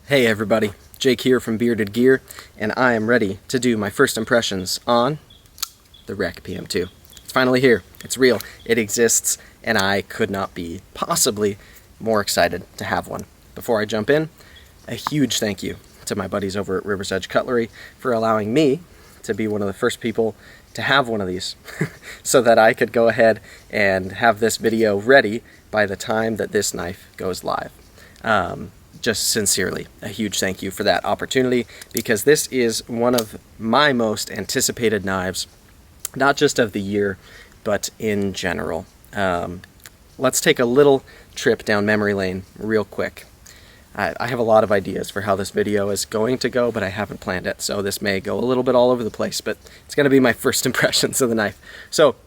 Hey everybody, Jake here from Bearded Gear, and I am ready to do my first impressions on the RECPM2. It's finally here, it's real, it exists, and I could not be possibly more excited to have one. Before I jump in, a huge thank you to my buddies over at River's Edge Cutlery for allowing me to be one of the first people to have one of these so that I could go ahead and have this video ready by the time that this knife goes live. Just sincerely, a huge thank you for that opportunity, because this is one of my most anticipated knives, not just of the year, but in general. Let's take a little trip down memory lane real quick. I have a lot of ideas for how this video is going to go, but I haven't planned it, so this may go a little bit all over the place, but it's going to be my first impressions of the knife. So,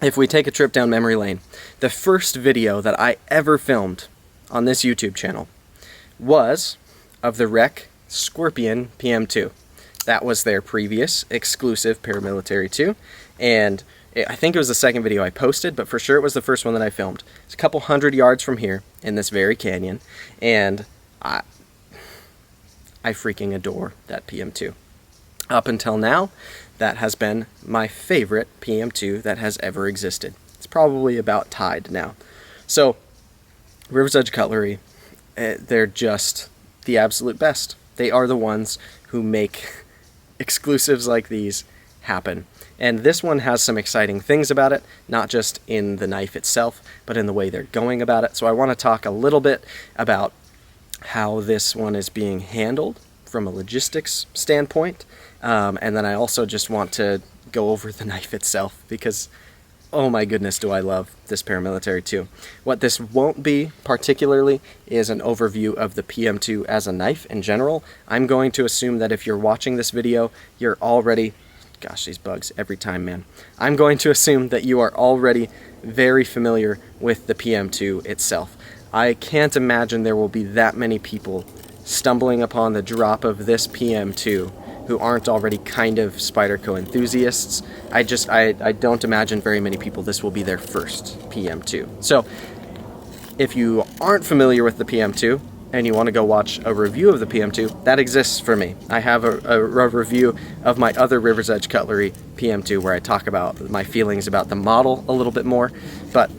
if we take a trip down memory lane, the first video that I ever filmed on this YouTube channel was of the RECPM PM2. That was their previous exclusive Paramilitary 2, and I think it was the second video I posted, but for sure it was the first one that I filmed. It's a couple hundred yards from here in this very canyon, and I freaking adore that PM2. Up until now, that has been my favorite PM2 that has ever existed. It's probably about tied now. So, River's Edge Cutlery, they're just the absolute best. They are the ones who make exclusives like these happen. And this one has some exciting things about it, not just in the knife itself, but in the way they're going about it. So I want to talk a little bit about how this one is being handled from a logistics standpoint. And then I also just want to go over the knife itself, because oh my goodness, do I love this Paramilitary 2. What this won't be particularly is an overview of the PM2 as a knife in general. I'm going to assume that if you're watching this video, you're already, gosh, these bugs every time, man. I'm going to assume that you are already very familiar with the PM2 itself. I can't imagine there will be that many people stumbling upon the drop of this PM2 who aren't already kind of Spyderco enthusiasts. I don't imagine very many people this will be their first PM2. So, if you aren't familiar with the PM2 and you want to go watch a review of the PM2, that exists for me. I have a review of my other River's Edge Cutlery PM2 where I talk about my feelings about the model a little bit more, but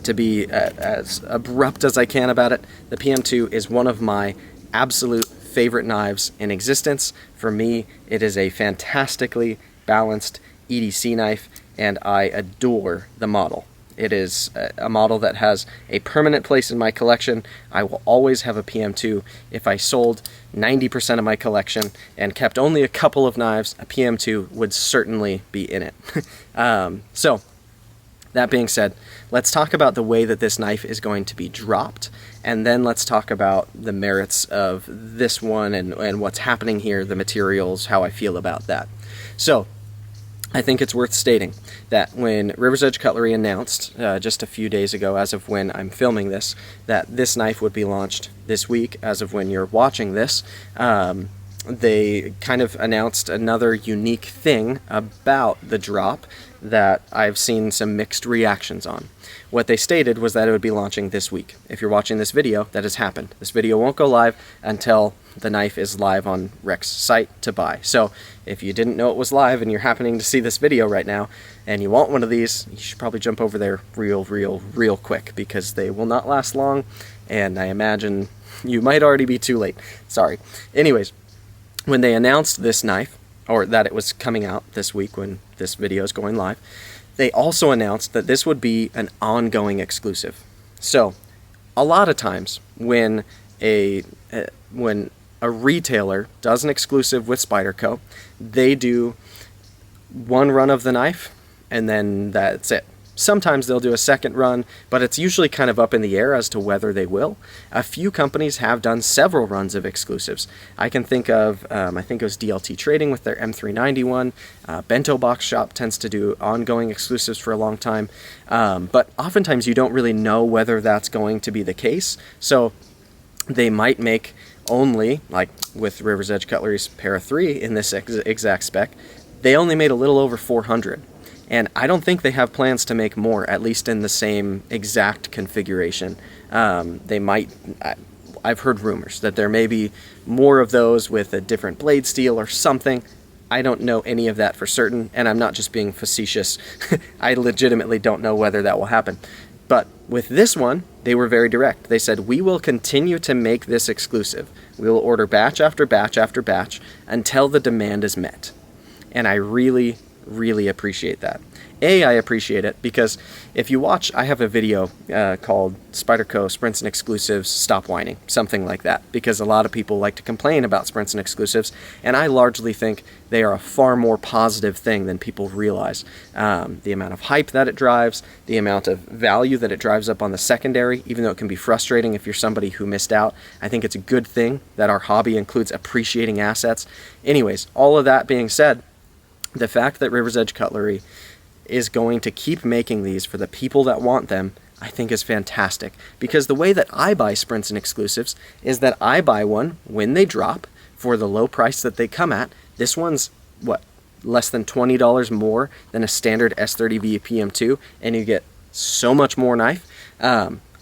to be as abrupt as I can about it, the PM2 is one of my absolute favorite knives in existence. For me, it is a fantastically balanced EDC knife, and I adore the model. It is a model that has a permanent place in my collection. I will always have a PM2. If I sold 90% of my collection and kept only a couple of knives, a PM2 would certainly be in it. So, that being said, let's talk about the way that this knife is going to be dropped, and then let's talk about the merits of this one and what's happening here, the materials, how I feel about that. So, I think it's worth stating that when River's Edge Cutlery announced just a few days ago, as of when I'm filming this, that this knife would be launched this week, as of when you're watching this, they kind of announced another unique thing about the drop that I've seen some mixed reactions on. What they stated was that it would be launching this week. If you're watching this video, that has happened. This video won't go live until the knife is live on Rec's site to buy. So if you didn't know it was live and you're happening to see this video right now and you want one of these, you should probably jump over there real quick, because they will not last long, and I imagine you might already be too late. Sorry. Anyways, when they announced this knife, or that it was coming out this week when this video is going live, they also announced that this would be an ongoing exclusive. So, a lot of times when a retailer does an exclusive with Spyderco, they do one run of the knife and then that's it. Sometimes they'll do a second run, but it's usually kind of up in the air as to whether they will. A few companies have done several runs of exclusives. I can think of, I think it was DLT Trading with their M391. Bento Box Shop tends to do ongoing exclusives for a long time. But oftentimes you don't really know whether that's going to be the case. So they might make only, like with River's Edge Cutlery's Para 3 in this exact spec, they only made a little over 400. And I don't think they have plans to make more, at least in the same exact configuration. They might, I've heard rumors that there may be more of those with a different blade steel or something. I don't know any of that for certain, and I'm not just being facetious. I legitimately don't know whether that will happen. But with this one, they were very direct. They said, we will continue to make this exclusive. We will order batch after batch after batch until the demand is met. And I really, really appreciate that. I appreciate it because if you watch, I have a video called Spyderco Sprints and Exclusives Stop Whining, something like that, because a lot of people like to complain about sprints and exclusives, and I largely think they are a far more positive thing than people realize. The amount of hype that it drives, the amount of value that it drives up on the secondary, even though it can be frustrating if you're somebody who missed out, I think it's a good thing that our hobby includes appreciating assets. Anyways, all of that being said, the fact that River's Edge Cutlery is going to keep making these for the people that want them, I think is fantastic. Because the way that I buy sprints and exclusives is that I buy one when they drop for the low price that they come at. This one's, what, less than $20 more than a standard S30V PM2, and you get so much more knife.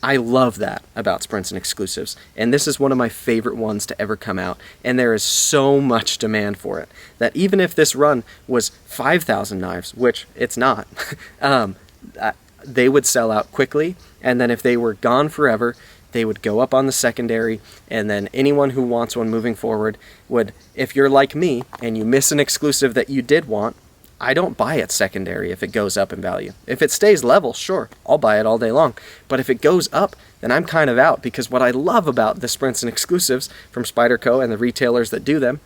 I love that about sprints and exclusives, and this is one of my favorite ones to ever come out, and there is so much demand for it that even if this run was 5,000 knives, which it's not, they would sell out quickly, and then if they were gone forever, they would go up on the secondary, and then anyone who wants one moving forward would, if you're like me and you miss an exclusive that you did want, I don't buy it secondary if it goes up in value. If it stays level, sure, I'll buy it all day long. But if it goes up, then I'm kind of out, because what I love about the sprints and exclusives from Spyderco and the retailers that do them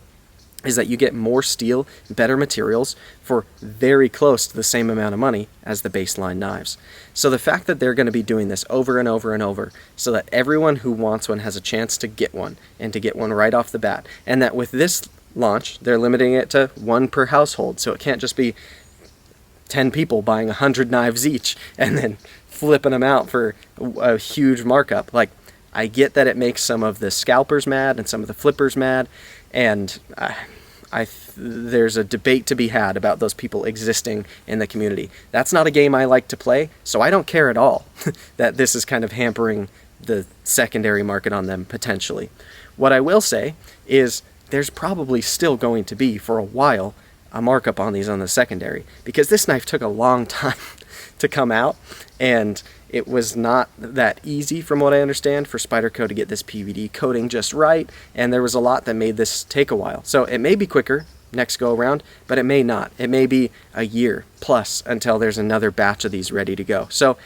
is that you get more steel, better materials for very close to the same amount of money as the baseline knives. So the fact that they're going to be doing this over and over and over so that everyone who wants one has a chance to get one, and to get one right off the bat, and that with this launch, they're limiting it to one per household, so it can't just be 10 people buying 100 knives each and then flipping them out for a huge markup. Like, I get that it makes some of the scalpers mad and some of the flippers mad, and there's a debate to be had about those people existing in the community. That's not a game I like to play, so I don't care at all that this is kind of hampering the secondary market on them potentially. What I will say is there's probably still going to be, for a while, a markup on these on the secondary, because this knife took a long time to come out, and it was not that easy, from what I understand, for Spyderco to get this PVD coating just right, and there was a lot that made this take a while. So it may be quicker next go around, but it may not. It may be a year plus until there's another batch of these ready to go. So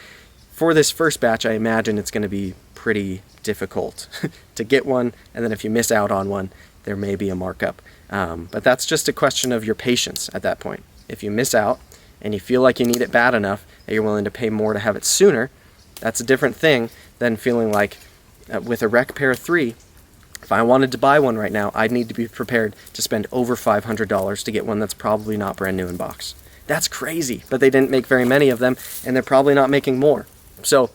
for this first batch, I imagine it's going to be pretty difficult to get one, and then if you miss out on one, there may be a markup. But that's just a question of your patience at that point. If you miss out and you feel like you need it bad enough that you're willing to pay more to have it sooner, that's a different thing than feeling like with a RECPM2, if I wanted to buy one right now, I'd need to be prepared to spend over $500 to get one that's probably not brand new in box. That's crazy, but they didn't make very many of them, and they're probably not making more. So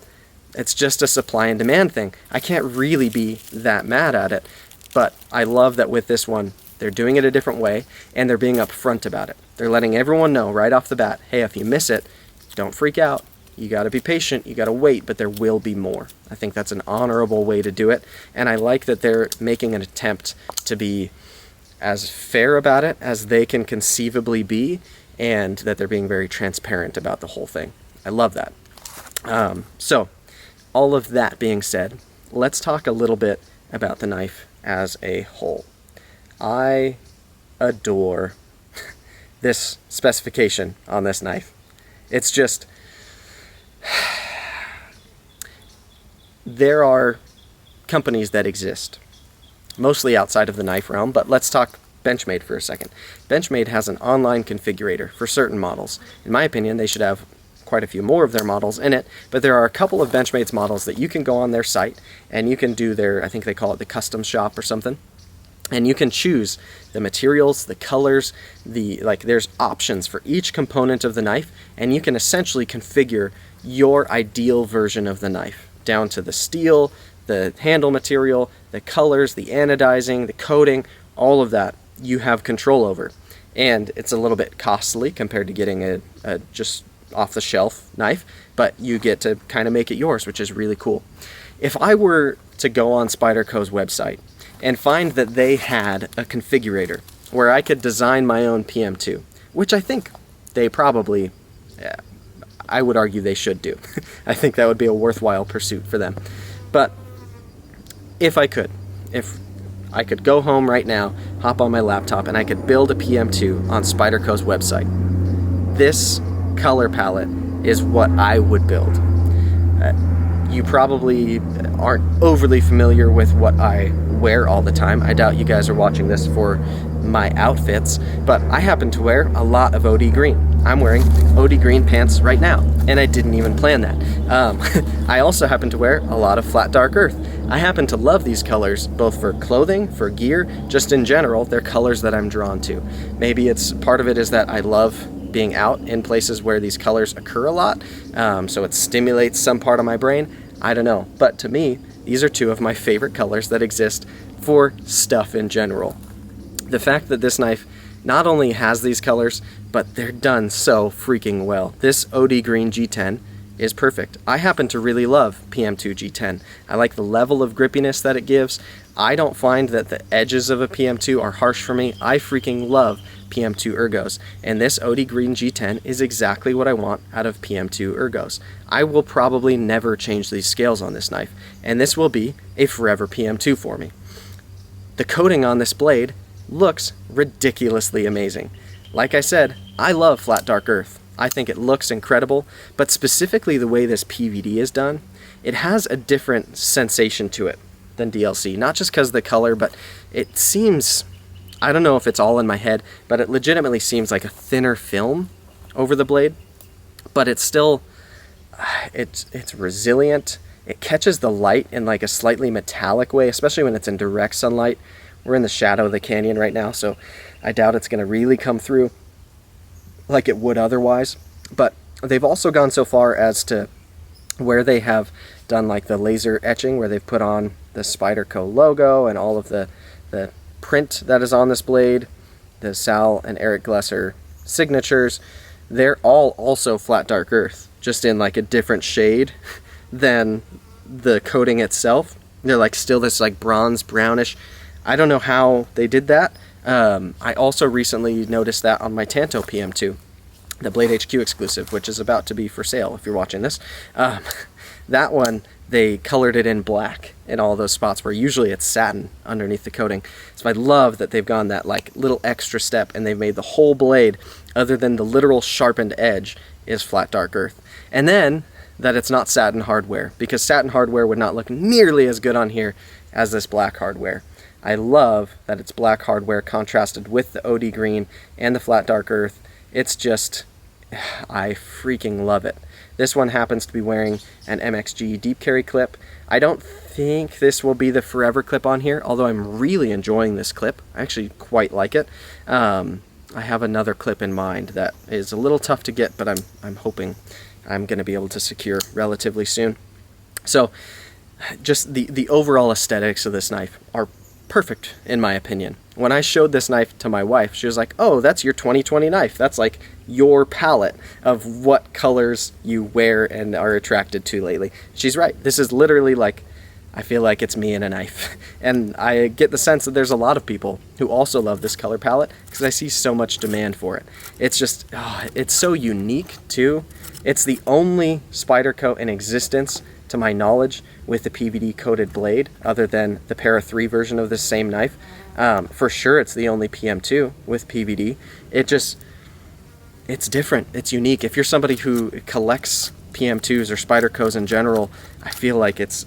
it's just a supply and demand thing. I can't really be that mad at it. But I love that with this one, they're doing it a different way, and they're being upfront about it. They're letting everyone know right off the bat, hey, if you miss it, don't freak out. You got to be patient, you got to wait, but there will be more. I think that's an honorable way to do it, and I like that they're making an attempt to be as fair about it as they can conceivably be, and that they're being very transparent about the whole thing. I love that. So, all of that being said, let's talk a little bit about the knife as a whole. I adore this specification on this knife. It's just, there are companies that exist, mostly outside of the knife realm, but let's talk Benchmade for a second. Benchmade has an online configurator for certain models. In my opinion, they should have quite a few more of their models in it, but there are a couple of Benchmade's models that you can go on their site and you can do their, I think they call it the custom shop or something, and you can choose the materials, the colors, there's options for each component of the knife, and you can essentially configure your ideal version of the knife, down to the steel, the handle material, the colors, the anodizing, the coating, all of that you have control over. And it's a little bit costly compared to getting a just off-the-shelf knife, but you get to kind of make it yours, which is really cool. If I were to go on Spyderco's website and find that they had a configurator where I could design my own PM2, which I think they probably, I would argue they should do. I think that would be a worthwhile pursuit for them. But if I could go home right now, hop on my laptop, and I could build a PM2 on Spyderco's website, this color palette is what I would build. You probably aren't overly familiar with what I wear all the time. I doubt you guys are watching this for my outfits, but I happen to wear a lot of OD green. I'm wearing OD green pants right now, and I didn't even plan that. I also happen to wear a lot of flat dark earth. I happen to love these colors both for clothing, for gear, just in general. They're colors that I'm drawn to. Maybe it's part of it is that I love being out in places where these colors occur a lot, so it stimulates some part of my brain. I don't know, but to me, these are two of my favorite colors that exist for stuff in general. The fact that this knife not only has these colors, but they're done so freaking well. This OD Green G10 is perfect. I happen to really love PM2 G10. I like the level of grippiness that it gives. I don't find that the edges of a PM2 are harsh for me. I freaking love PM2 ergos, and this OD Green G10 is exactly what I want out of PM2 ergos. I will probably never change these scales on this knife, and this will be a forever PM2 for me. The coating on this blade looks ridiculously amazing. Like I said, I love flat dark earth. I think it looks incredible, but specifically the way this PVD is done, it has a different sensation to it than DLC. Not just because of the color, but it seems, I don't know if it's all in my head, but it legitimately seems like a thinner film over the blade. But it's still, it's resilient. It catches the light in like a slightly metallic way, especially when it's in direct sunlight. We're in the shadow of the canyon right now, so I doubt it's going to really come through like it would otherwise. But they've also gone so far as to where they have done like the laser etching, where they've put on the Spyderco logo and all of the print that is on this blade, the Sal and Eric Glesser signatures. They're all also flat dark earth, just in like a different shade than the coating itself. They're like still this like bronze brownish. I don't know how they did that. I also recently noticed that on my Tanto PM2, the Blade HQ exclusive, which is about to be for sale if you're watching this. That one, they colored it in black in all those spots where usually it's satin underneath the coating. So I love that they've gone that like little extra step and they've made the whole blade, other than the literal sharpened edge, is flat dark earth. And then that it's not satin hardware, because satin hardware would not look nearly as good on here as this black hardware. I love that it's black hardware contrasted with the OD green and the flat dark earth. It's just, I freaking love it. This one happens to be wearing an MXG deep carry clip. I don't think this will be the forever clip on here, although I'm really enjoying this clip. I actually quite like it. I have another clip in mind that is a little tough to get, but I'm hoping I'm going to be able to secure relatively soon. So just the overall aesthetics of this knife are perfect in my opinion. When I showed this knife to my wife, she was like, oh, that's your 2020 knife. That's like your palette of what colors you wear and are attracted to lately. She's right. This is literally like, I feel like it's me and a knife. And I get the sense that there's a lot of people who also love this color palette because I see so much demand for it. It's just, it's so unique too. It's the only Spyderco in existence, to my knowledge, with the PVD coated blade, other than the Para 3 version of this same knife. For sure it's the only PM2 with PVD. It's different, it's unique. If you're somebody who collects PM2s or Spydercos in general, I feel like it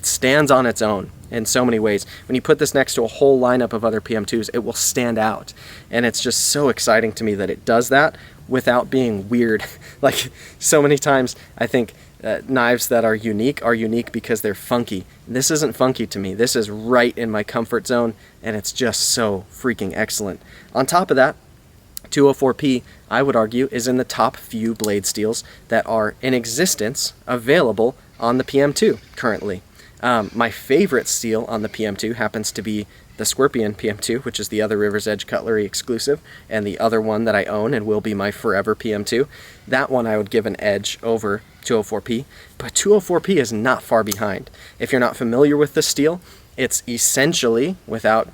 stands on its own in so many ways. When you put this next to a whole lineup of other PM2s, it will stand out. And it's just so exciting to me that it does that without being weird. Like, so many times I think knives that are unique because they're funky. This isn't funky to me. This is right in my comfort zone, and it's just so freaking excellent. On top of that, 204P, I would argue, is in the top few blade steels that are in existence available on the PM2 currently. My favorite steel on the PM2 happens to be the Scorpion PM2, which is the other River's Edge Cutlery exclusive, and the other one that I own and will be my forever PM2. That one I would give an edge over 204P, but 204P is not far behind. If you're not familiar with the steel, it's essentially, without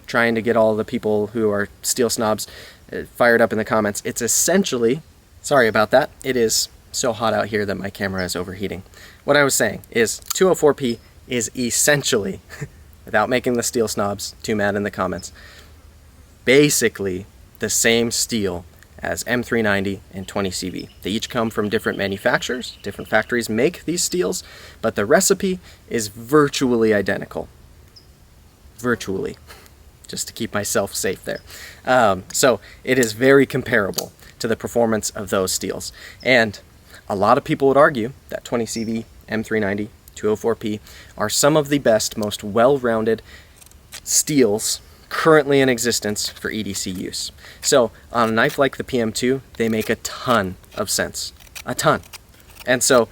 trying to get all the people who are steel snobs fired up in the comments, it's essentially, sorry about that, it is so hot out here that my camera is overheating. What I was saying is 204P is essentially, without making the steel snobs too mad in the comments, basically the same steel as M390 and 20CV. They each come from different manufacturers, different factories make these steels, but the recipe is virtually identical. Virtually, just to keep myself safe there. So it is very comparable to the performance of those steels. And a lot of people would argue that 20CV, M390, 204P are some of the best, most well-rounded steels currently in existence for EDC use. So on a knife like the PM2, they make a ton of sense. A ton. And so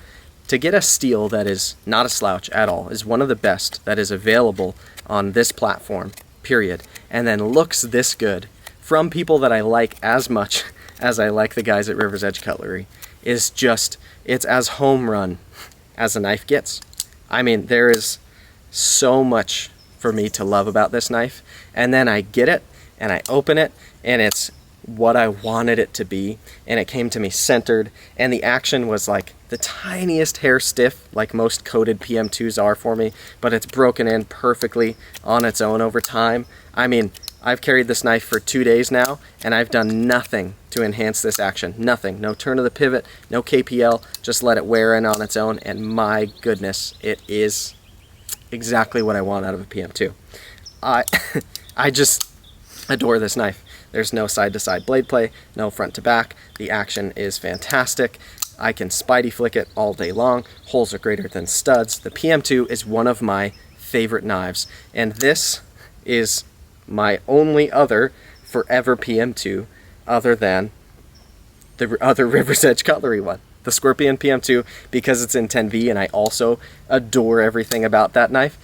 to get a steel that is not a slouch at all, is one of the best that is available on this platform, period, and then looks this good from people that I like as much as I like the guys at River's Edge Cutlery, is just, it's as home run as a knife gets. I mean, there is so much for me to love about this knife, and then I get it and I open it and it's what I wanted it to be, and it came to me centered, and the action was like the tiniest hair stiff, like most coated PM2s are for me, but it's broken in perfectly on its own over time. I mean, I've carried this knife for 2 days now, and I've done nothing to enhance this action. Nothing. No turn of the pivot, no KPL, just let it wear in on its own, and my goodness, it is exactly what I want out of a PM2. I just adore this knife. There's no side-to-side blade play, no front-to-back. The action is fantastic. I can Spidey flick it all day long. Holes are greater than studs. The PM2 is one of my favorite knives, and this is my only other forever PM2 other than the other River's Edge Cutlery one. The Scorpion PM2, because it's in 10V, and I also adore everything about that knife.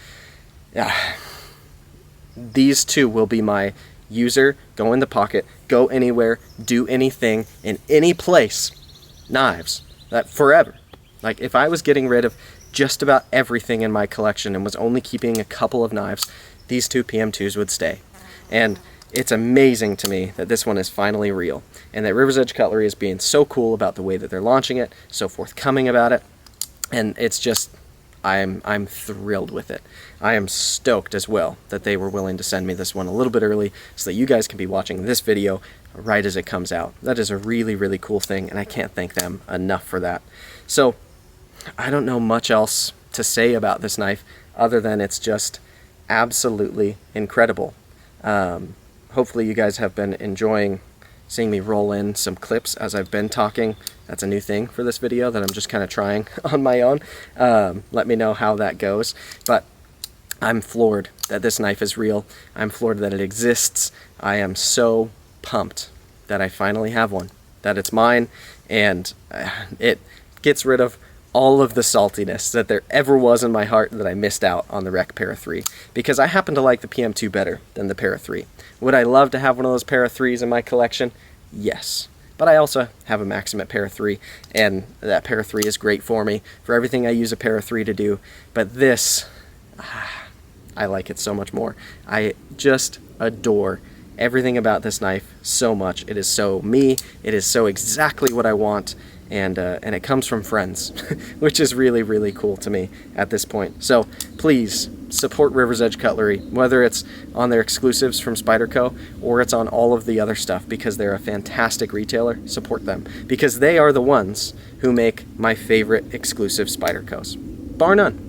These two will be my user, go in the pocket, go anywhere, do anything, in any place, knives, that forever. Like, if I was getting rid of just about everything in my collection and was only keeping a couple of knives, these two PM2s would stay. And it's amazing to me that this one is finally real, and that River's Edge Cutlery is being so cool about the way that they're launching it, so forthcoming about it, and it's just, I'm thrilled with it. I am stoked as well that they were willing to send me this one a little bit early so that you guys can be watching this video right as it comes out. That is a really, really cool thing, and I can't thank them enough for that. So I don't know much else to say about this knife other than it's just absolutely incredible. Hopefully you guys have been enjoying seeing me roll in some clips as I've been talking. That's a new thing for this video that I'm just kind of trying on my own. Let me know how that goes. But I'm floored that this knife is real. I'm floored that it exists. I am so pumped that I finally have one, that it's mine, and it gets rid of all of the saltiness that there ever was in my heart that I missed out on the Rec Para 3, because I happen to like the PM2 better than the Para 3. Would I love to have one of those Para 3s in my collection? Yes. But I also have a Maximate Para 3, and that Para 3 is great for me, for everything I use a Para 3 to do. But this, I like it so much more. I just adore everything about this knife so much. It is so me, it is so exactly what I want, and it comes from friends, which is really, really cool to me at this point. So please support River's Edge Cutlery, whether it's on their exclusives from Spyderco or it's on all of the other stuff, because they're a fantastic retailer. Support them, because they are the ones who make my favorite exclusive Spydercos, bar none.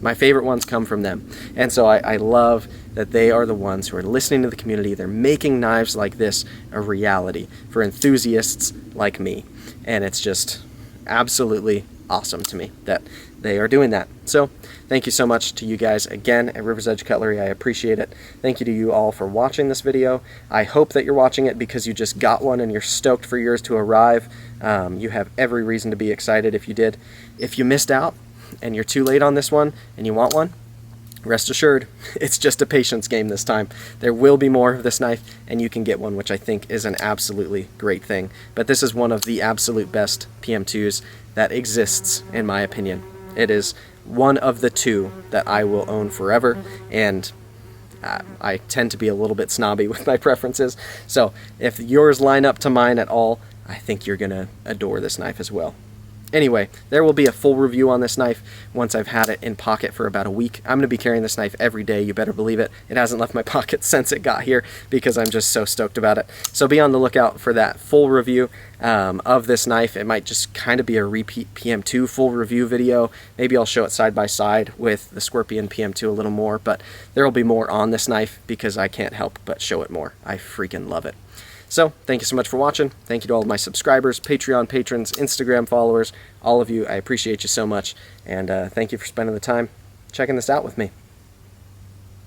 My favorite ones come from them, and so I love that they are the ones who are listening to the community. They're making knives like this a reality for enthusiasts like me, and it's just absolutely awesome to me that they are doing that. So thank you so much to you guys again at River's Edge Cutlery. I appreciate it. Thank you to you all for watching this video. I hope that you're watching it because you just got one and you're stoked for yours to arrive. You have every reason to be excited if you did. If you missed out and you're too late on this one and you want one, rest assured, it's just a patience game this time. There will be more of this knife, and you can get one, which I think is an absolutely great thing. But this is one of the absolute best PM2s that exists, in my opinion. It is one of the two that I will own forever, and I tend to be a little bit snobby with my preferences. So if yours line up to mine at all, I think you're going to adore this knife as well. Anyway, there will be a full review on this knife once I've had it in pocket for about a week. I'm going to be carrying this knife every day, you better believe it. It hasn't left my pocket since it got here because I'm just so stoked about it. So be on the lookout for that full review of this knife. It might just kind of be a repeat PM2 full review video. Maybe I'll show it side by side with the Scorpion PM2 a little more, but there will be more on this knife because I can't help but show it more. I freaking love it. So, thank you so much for watching. Thank you to all of my subscribers, Patreon patrons, Instagram followers, all of you. I appreciate you so much, and thank you for spending the time checking this out with me.